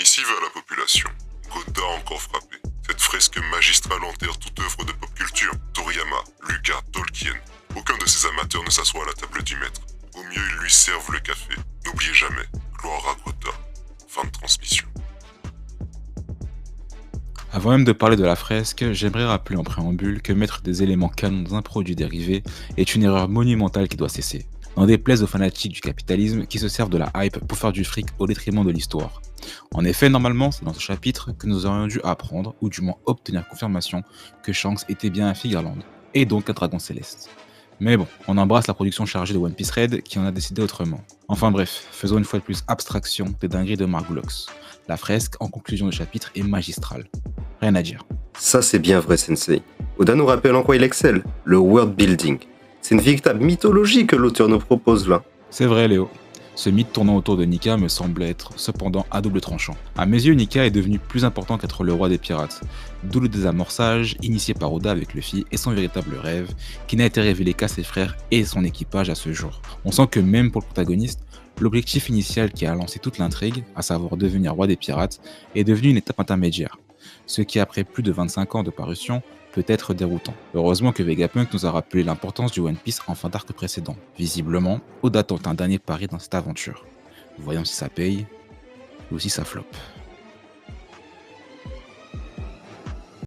Missive à la population. Godard encore frappé. Cette fresque magistrale enterre toute œuvre de pop culture. Toriyama, Lucas, Tolkien. Aucun de ces amateurs ne s'assoit à la table du maître. Au mieux, ils lui servent le café. N'oubliez jamais, gloire à Godard. Fin de transmission. Avant même de parler de la fresque, j'aimerais rappeler en préambule que mettre des éléments canons dans un produit dérivé est une erreur monumentale qui doit cesser. N'en déplaise aux fanatiques du capitalisme qui se servent de la hype pour faire du fric au détriment de l'histoire. En effet, normalement, c'est dans ce chapitre que nous aurions dû apprendre, ou du moins obtenir confirmation, que Shanks était bien un Figarland, et donc un dragon céleste. Mais bon, on embrasse la production chargée de One Piece Red qui en a décidé autrement. Enfin bref, faisons une fois de plus abstraction des dingueries de Mark Glocks. La fresque, en conclusion de chapitre, est magistrale. Rien à dire. Ça c'est bien vrai Sensei. Oda nous rappelle en quoi il excelle, le world building. C'est une véritable mythologie que l'auteur nous propose là. C'est vrai Léo. Ce mythe tournant autour de Nika me semble être cependant à double tranchant. À mes yeux, Nika est devenu plus important qu'être le roi des pirates, d'où le désamorçage initié par Oda avec Luffy et son véritable rêve, qui n'a été révélé qu'à ses frères et son équipage à ce jour. On sent que même pour le protagoniste, l'objectif initial qui a lancé toute l'intrigue, à savoir devenir roi des pirates, est devenu une étape intermédiaire. Ce qui, après plus de 25 ans de parution, peut être déroutant. Heureusement que Vegapunk nous a rappelé l'importance du One Piece en fin d'arc précédent. Visiblement, Oda tente un dernier pari dans cette aventure. Voyons si ça paye ou si ça floppe.